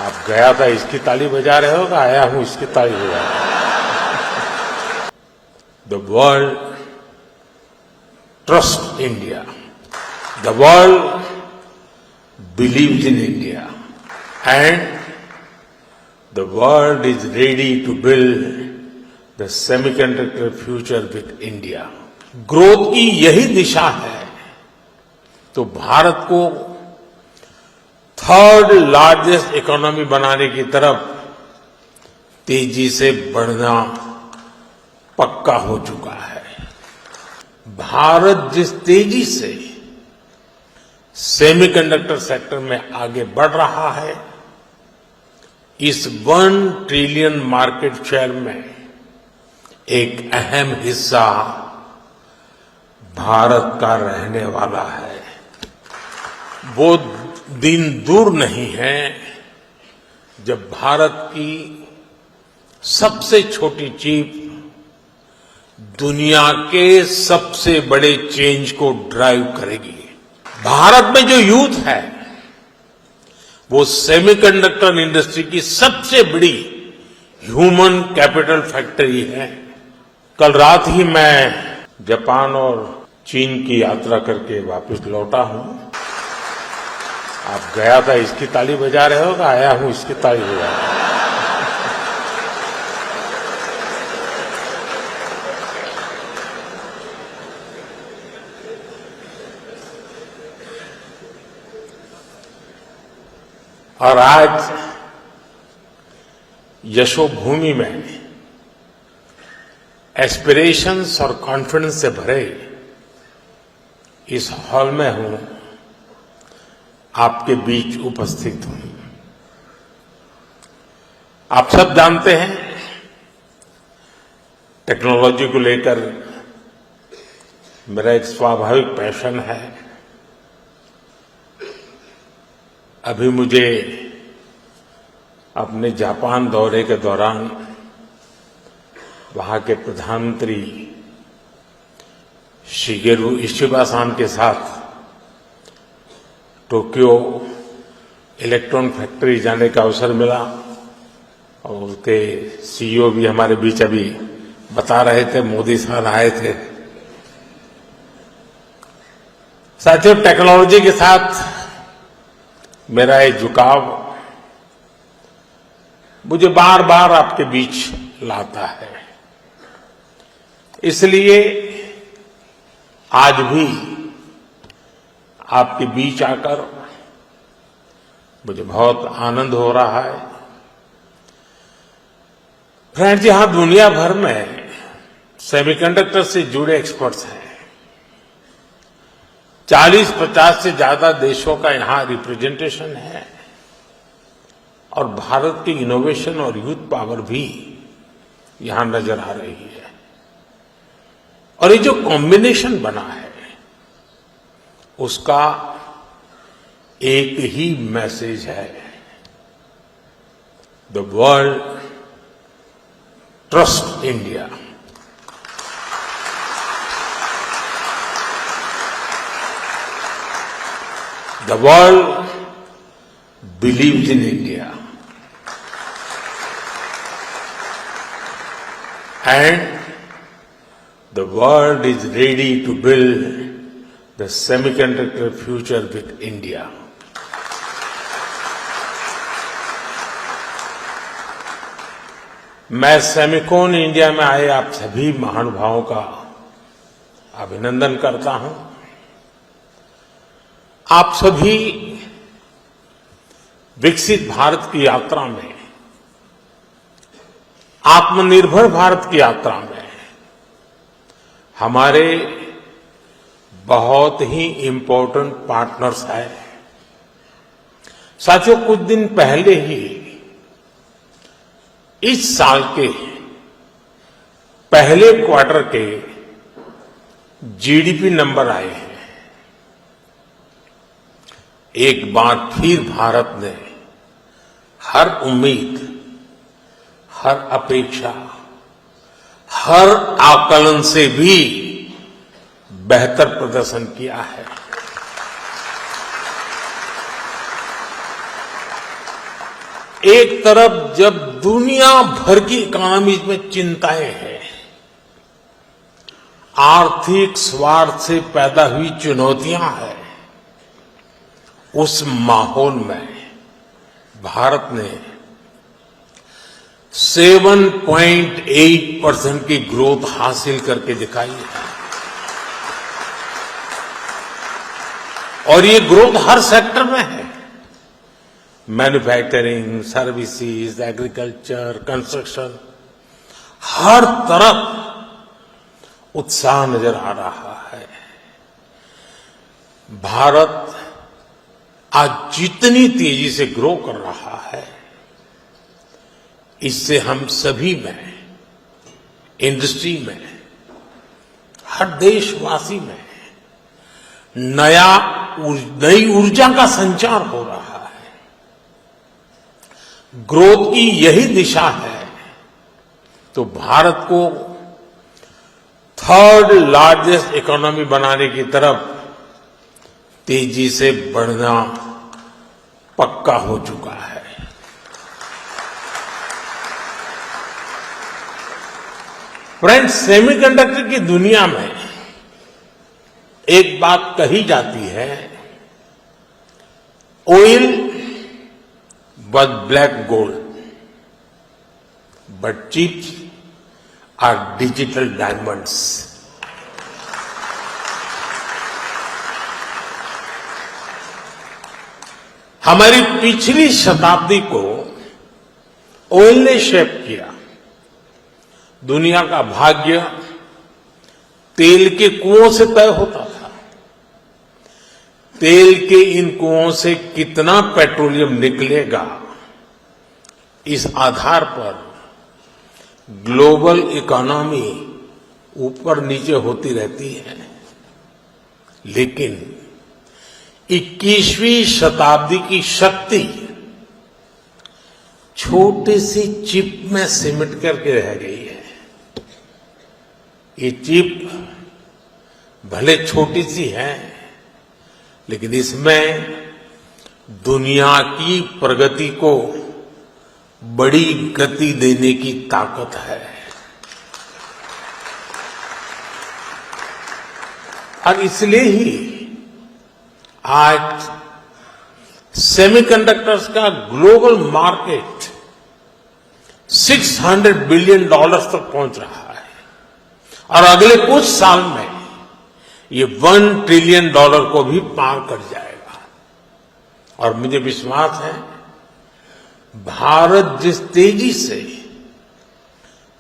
आप गया था इसकी ताली बजा रहे हो, आया हूं इसकी ताली बजा रहे हो। The world trusts India. The world believes in India. And the world is ready to build the semiconductor future with India. Growth की यही दिशा है तो भारत को थर्ड लार्जेस्ट इकोनॉमी बनाने की तरफ तेजी से बढ़ना पक्का हो चुका है। भारत जिस तेजी से सेमीकंडक्टर सेक्टर में आगे बढ़ रहा है, इस 1 ट्रिलियन मार्केट शेयर में एक अहम हिस्सा भारत का रहने वाला है। वो दिन दूर नहीं है जब भारत की सबसे छोटी चिप दुनिया के सबसे बड़े चेंज को ड्राइव करेगी। भारत में जो यूथ है वो सेमीकंडक्टर इंडस्ट्री की सबसे बड़ी ह्यूमन कैपिटल फैक्ट्री है। कल रात ही मैं जापान और चीन की यात्रा करके वापस लौटा हूं। आप गया था इसकी ताली बजा रहे हो, आया हूं इसकी ताली बजा रहे हो। और आज यशोभूमि में एस्पिरेशंस और कॉन्फिडेंस से भरे इस हॉल में हूं, आपके बीच उपस्थित हूं। आप सब जानते हैं टेक्नोलॉजी को लेकर मेरा एक स्वाभाविक पैशन है। अभी मुझे अपने जापान दौरे के दौरान वहां के प्रधानमंत्री शिगेरू इशिबा-सान के साथ टोक्यो इलेक्ट्रॉन फैक्ट्री जाने का अवसर मिला और उसके सीईओ भी हमारे बीच अभी बता रहे थे, मोदी साहब आए थे। साथियों, टेक्नोलॉजी के साथ मेरा ये झुकाव मुझे बार बार आपके बीच लाता है। इसलिए आज भी आपके बीच आकर मुझे बहुत आनंद हो रहा है। फ्रेंड्स, यहां दुनिया भर में सेमीकंडक्टर से जुड़े एक्सपर्ट्स हैं। 40-50 से ज्यादा देशों का यहां रिप्रेजेंटेशन है और भारत की इनोवेशन और यूथ पावर भी यहां नजर आ रही है। और ये जो कॉम्बिनेशन बना है उसका एक ही मैसेज है, the world trust India. The world believes in India. And the world is ready to build the semiconductor future with India. मैं सेमिकॉन इंडिया में आए आप सभी महानुभावों का अभिनंदन करता हूं। आप सभी विकसित भारत की यात्रा में, आत्मनिर्भर भारत की यात्रा में हमारे बहुत ही इम्पोर्टेंट पार्टनर्स हैं। साथियों, कुछ दिन पहले ही इस साल के पहले क्वार्टर के जीडीपी नंबर आए हैं। एक बार फिर भारत ने हर उम्मीद, हर अपेक्षा, हर आकलन से भी बेहतर प्रदर्शन किया है। एक तरफ जब दुनिया भर की इकोनॉमीज में चिंताएं हैं, आर्थिक स्वार्थ से पैदा हुई चुनौतियां हैं, उस माहौल में भारत ने 7.8% की ग्रोथ हासिल करके दिखाई है। और ये ग्रोथ हर सेक्टर में है, मैन्युफैक्चरिंग, सर्विसेज, एग्रीकल्चर, कंस्ट्रक्शन, हर तरफ उत्साह नजर आ रहा है। भारत आज जितनी तेजी से ग्रो कर रहा है, इससे हम सभी में, इंडस्ट्री में, हर देशवासी में नई ऊर्जा का संचार हो रहा है। ग्रोथ की यही दिशा है तो भारत को थर्ड लार्जेस्ट इकोनॉमी बनाने की तरफ तेजी से बढ़ना पक्का हो चुका है। फ्रेंड्स, सेमीकंडक्टर की दुनिया में एक बात कही जाती है, oil was black gold, but chips are digital diamonds. हमारी पिछली शताब्दी को ऑयल ने शेप किया। दुनिया का भाग्य तेल के कुओं से तय होता था। तेल के इन कुओं से कितना पेट्रोलियम निकलेगा, इस आधार पर ग्लोबल इकोनॉमी ऊपर नीचे होती रहती है। लेकिन 21वीं शताब्दी की शक्ति छोटी सी चिप में सिमट करके रह गई है। ये चिप भले छोटी सी है, लेकिन इसमें दुनिया की प्रगति को बड़ी गति देने की ताकत है। और इसलिए ही आज सेमीकंडक्टर्स का ग्लोबल मार्केट $600 बिलियन तक पहुंच रहा है और अगले कुछ साल में ये $1 ट्रिलियन को भी पार कर जाएगा। और मुझे विश्वास है, भारत जिस तेजी से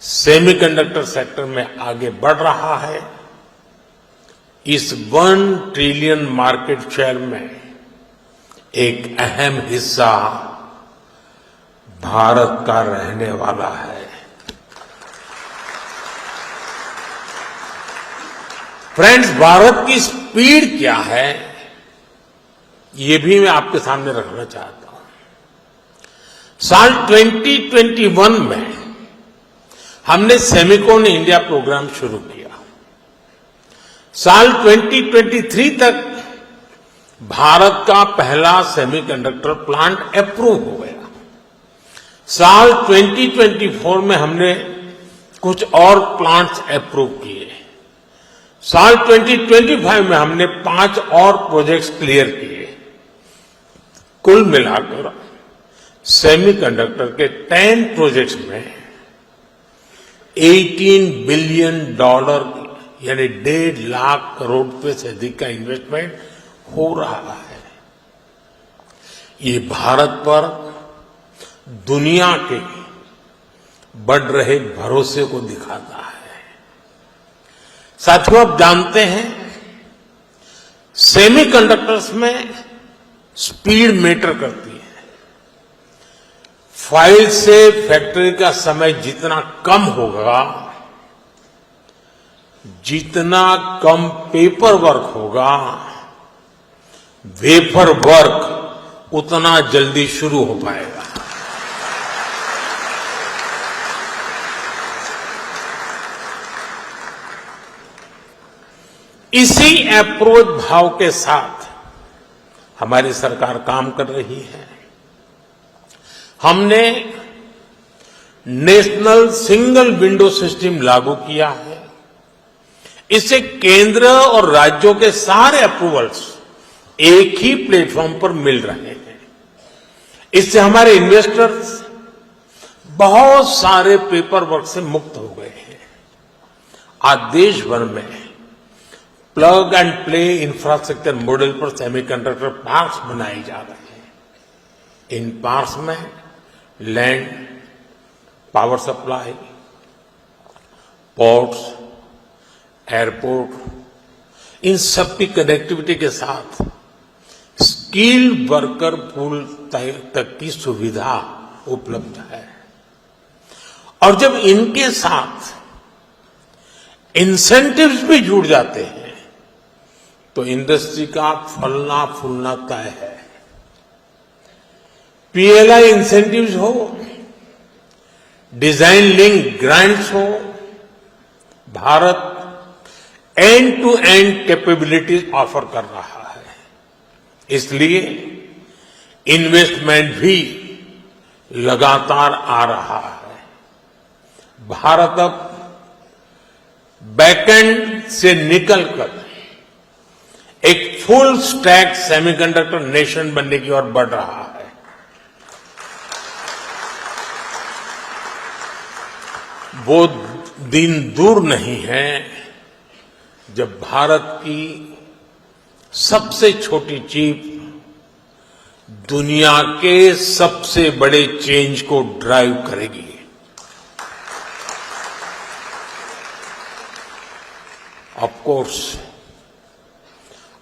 सेमीकंडक्टर सेक्टर में आगे बढ़ रहा है, इस $1 ट्रिलियन मार्केट शेयर में एक अहम हिस्सा भारत का रहने वाला है। फ्रेंड्स, भारत की स्पीड क्या है, ये भी मैं आपके सामने रखना चाहता हूं। साल 2021 में हमने सेमिकॉन इंडिया प्रोग्राम शुरू किया। साल 2023 तक भारत का पहला सेमीकंडक्टर प्लांट अप्रूव हो गया। साल 2024 में हमने कुछ और प्लांट्स अप्रूव किए। साल 2025 में हमने 5 और प्रोजेक्ट्स क्लियर किए। कुल मिलाकर सेमीकंडक्टर के 10 प्रोजेक्ट्स में $18 बिलियन यानी 1.5 लाख करोड़ रुपए से अधिक का इन्वेस्टमेंट हो रहा है। ये भारत पर दुनिया के बढ़ रहे भरोसे को दिखाता है। साथियों, आप जानते हैं, सेमीकंडक्टर्स में स्पीड मैटर करती है। फाइल से फैक्ट्री का समय जितना कम होगा, जितना कम पेपर वर्क होगा, वेफर वर्क उतना जल्दी शुरू हो पाएगा। इसी अप्रोच भाव के साथ हमारी सरकार काम कर रही है। हमने नेशनल सिंगल विंडो सिस्टम लागू किया है। इससे केंद्र और राज्यों के सारे अप्रूवल्स एक ही प्लेटफॉर्म पर मिल रहे हैं। इससे हमारे इन्वेस्टर्स बहुत सारे पेपर वर्क से मुक्त हो गए हैं। आज देश भर में plug and play infrastructure model पर सेमीकंडक्टर पार्क्स बनाए जा रहे हैं। इन पार्क्स में land, power supply, ports, airport, इन सब की कनेक्टिविटी के साथ स्किल्ड वर्कर पूल तक की सुविधा उपलब्ध है। और जब इनके साथ इंसेंटिव्स भी जुड़ जाते हैं तो इंडस्ट्री का फलना फूलना तय है। पीएलआई इंसेंटिव्स हो, डिजाइन लिंक ग्रांट्स हो, Bharat end to end capabilities offer कर रहा है। इसलिए इन्वेस्टमेंट भी लगातार आ रहा है। भारत अब बैकएंड से निकलकर एक फुल स्टैक सेमीकंडक्टर नेशन बनने की ओर बढ़ रहा है। वो दिन दूर नहीं है जब भारत की सबसे छोटी चिप दुनिया के सबसे बड़े चेंज को ड्राइव करेगी। Of course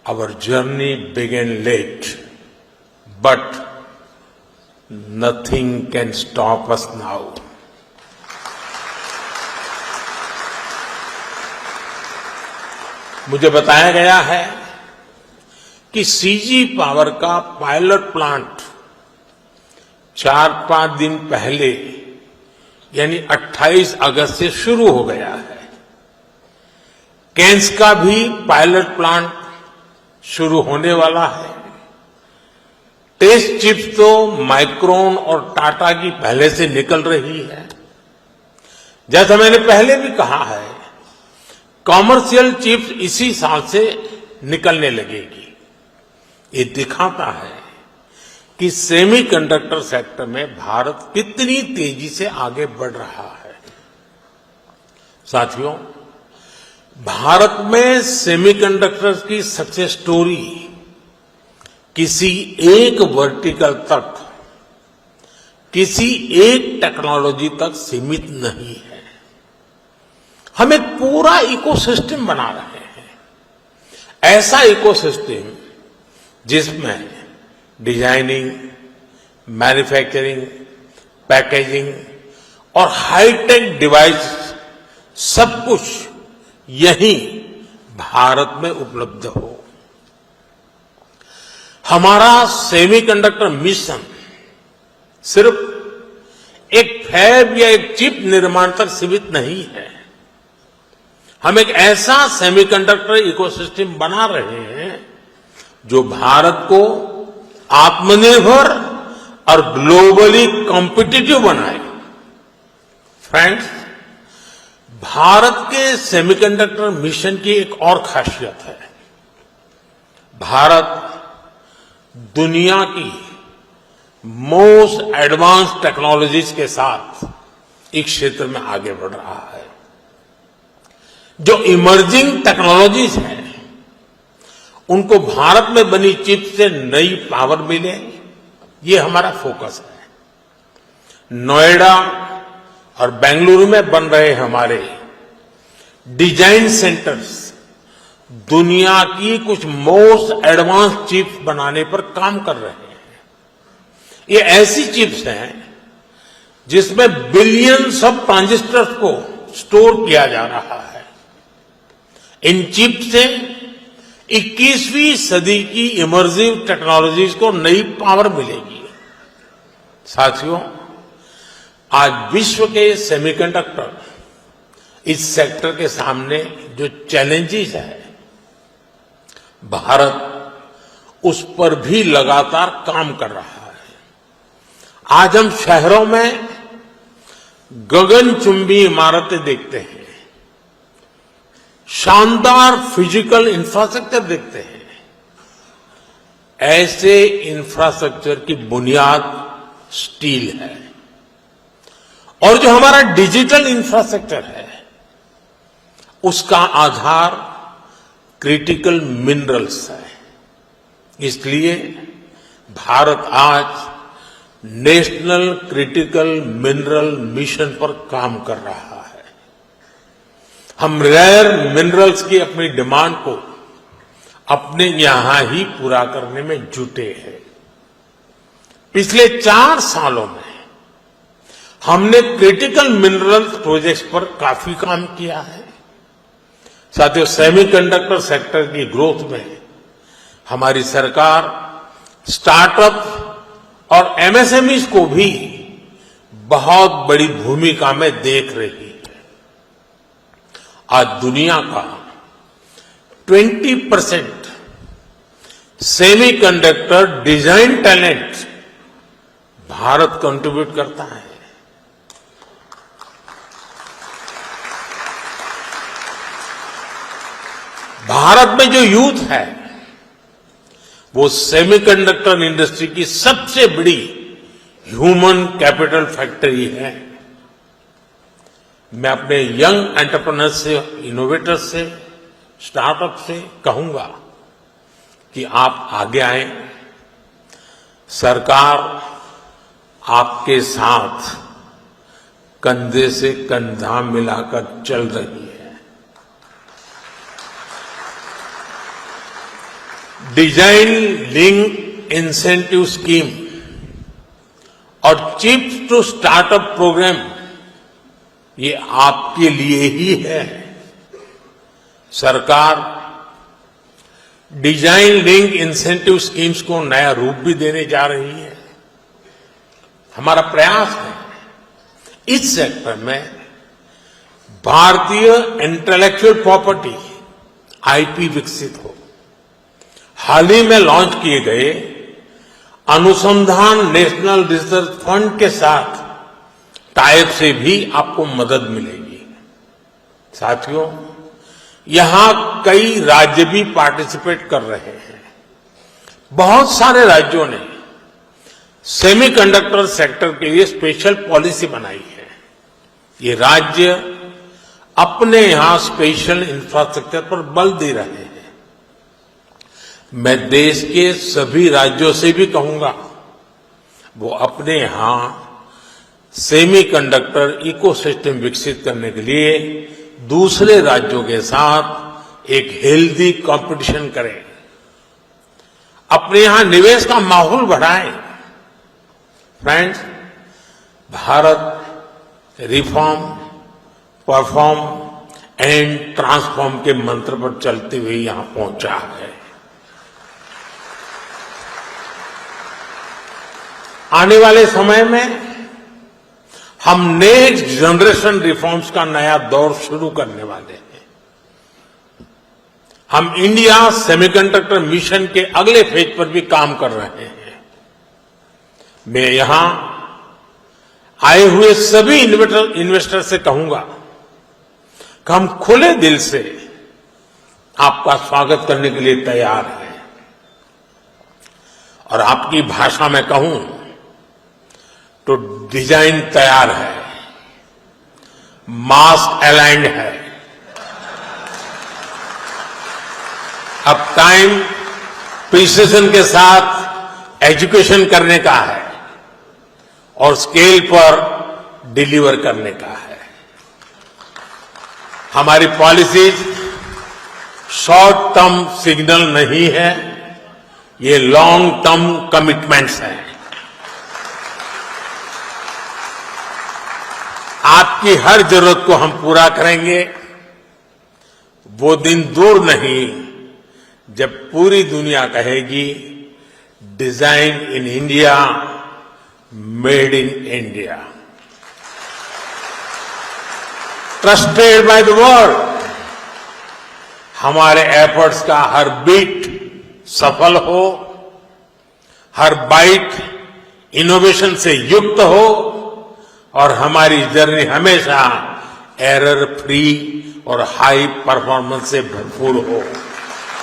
our journey began late, but nothing can stop us now. मुझे बताया गया है कि सीजी पावर का पायलट प्लांट 4-5 दिन पहले यानी 28 अगस्त से शुरू हो गया है। कैंस का भी पायलट प्लांट शुरू होने वाला है। टेस्ट चिप्स तो माइक्रोन और टाटा की पहले से निकल रही है। जैसा मैंने पहले भी कहा है, कॉमर्शियल चिप्स इसी साल से निकलने लगेगी। ये दिखाता है कि सेमीकंडक्टर सेक्टर में भारत कितनी तेजी से आगे बढ़ रहा है। साथियों, भारत में सेमीकंडक्टर्स की सक्सेस स्टोरी किसी एक वर्टिकल तक, किसी एक टेक्नोलॉजी तक सीमित नहीं है। हम एक पूरा इकोसिस्टम बना रहे हैं। ऐसा इकोसिस्टम जिसमें डिजाइनिंग, मैन्युफैक्चरिंग, पैकेजिंग और हाईटेक डिवाइस सब कुछ यही भारत में उपलब्ध हो। हमारा सेमीकंडक्टर मिशन सिर्फ एक फैब या एक चिप निर्माण तक सीमित नहीं है। हम एक ऐसा सेमीकंडक्टर इकोसिस्टम बना रहे हैं जो भारत को आत्मनिर्भर और ग्लोबली कॉम्पिटिटिव बनाए। फ्रेंड्स, भारत के सेमीकंडक्टर मिशन की एक और खासियत है। भारत दुनिया की मोस्ट एडवांस टेक्नोलॉजीज के साथ इस क्षेत्र में आगे बढ़ रहा है। जो इमर्जिंग टेक्नोलॉजीज हैं, उनको भारत में बनी चिप से नई पावर मिले, ये हमारा फोकस है। नोएडा और बेंगलुरु में बन रहे हमारे डिजाइन सेंटर्स दुनिया की कुछ मोस्ट एडवांस चिप्स बनाने पर काम कर रहे हैं। ये ऐसी चिप्स हैं जिसमें बिलियंस ऑफ ट्रांजिस्टर्स को स्टोर किया जा रहा है। इन चिप से 21वीं सदी की इमर्सिव टेक्नोलॉजीज को नई पावर मिलेगी। साथियों, आज विश्व के सेमीकंडक्टर इस सेक्टर के सामने जो चैलेंजेस है, भारत उस पर भी लगातार काम कर रहा है। आज हम शहरों में गगनचुंबी इमारतें देखते हैं, शानदार फिजिकल इंफ्रास्ट्रक्चर देखते हैं। ऐसे इंफ्रास्ट्रक्चर की बुनियाद स्टील है और जो हमारा डिजिटल इंफ्रास्ट्रक्चर है उसका आधार क्रिटिकल मिनरल्स है। इसलिए भारत आज नेशनल क्रिटिकल मिनरल मिशन पर काम कर रहा है। हम रेयर मिनरल्स की अपनी डिमांड को अपने यहां ही पूरा करने में जुटे हैं। पिछले 4 सालों में हमने क्रिटिकल मिनरल्स प्रोजेक्ट्स पर काफी काम किया है। साथियों, सेमीकंडक्टर सेक्टर की ग्रोथ में हमारी सरकार स्टार्टअप और एमएसएमईज को भी बहुत बड़ी भूमिका में देख रही है। आज दुनिया का 20% semiconductor design talent Bharat contribute करता है। भारत में जो यूथ है वो सेमीकंडक्टर इंडस्ट्री की सबसे बड़ी ह्यूमन कैपिटल फैक्ट्री है। मैं अपने यंग एंटरप्रेन्योर्स से, इनोवेटर्स से, स्टार्टअप से कहूंगा कि आप आगे आएं। सरकार आपके साथ कंधे से कंधा मिलाकर चल रही है। डिजाइन लिंक इंसेंटिव स्कीम और चिप्स टू स्टार्टअप प्रोग्राम ये आपके लिए ही है। सरकार डिजाइन लिंक इंसेंटिव स्कीम्स को नया रूप भी देने जा रही है। हमारा प्रयास है इस सेक्टर में भारतीय इंटेलेक्चुअल प्रॉपर्टी आईपी विकसित हो। हाल ही में लॉन्च किए गए अनुसंधान नेशनल रिसर्च फंड के साथ टाइप से भी आपको मदद मिलेगी। साथियों, यहां कई राज्य भी पार्टिसिपेट कर रहे हैं। बहुत सारे राज्यों ने सेमीकंडक्टर सेक्टर के लिए स्पेशल पॉलिसी बनाई है। ये राज्य अपने यहां स्पेशल इंफ्रास्ट्रक्चर पर बल दे रहे हैं। मैं देश के सभी राज्यों से भी कहूंगा वो अपने यहां सेमीकंडक्टर इकोसिस्टम विकसित करने के लिए दूसरे राज्यों के साथ एक हेल्दी कंपटीशन करें, अपने यहां निवेश का माहौल बढ़ाएं। Friends, Bharat reform, perform and transform के मंत्र पर चलते हुए यहां पहुंचा है। आने वाले समय में हम नेक्स्ट जनरेशन रिफॉर्म्स का नया दौर शुरू करने वाले हैं। हम इंडिया सेमीकंडक्टर मिशन के अगले फेज पर भी काम कर रहे हैं। मैं यहां आए हुए सभी इन्वेस्टर से कहूंगा कि हम खुले दिल से आपका स्वागत करने के लिए तैयार हैं। और आपकी भाषा में कहूं तो डिजाइन तैयार है, मास्क अलाइंड है। अब टाइम प्रिसिजन के साथ एजुकेशन करने का है और स्केल पर डिलीवर करने का है। हमारी पॉलिसीज शॉर्ट टर्म सिग्नल नहीं है, ये लॉन्ग टर्म कमिटमेंट्स हैं। आपकी हर जरूरत को हम पूरा करेंगे। वो दिन दूर नहीं जब पूरी दुनिया कहेगी design in India, made in India. Trusted by the world. हमारे एफर्ट्स का हर बीट सफल हो, हर बाइट इनोवेशन से युक्त हो और हमारी जर्नी हमेशा एरर फ्री और हाई परफॉर्मेंस से भरपूर हो।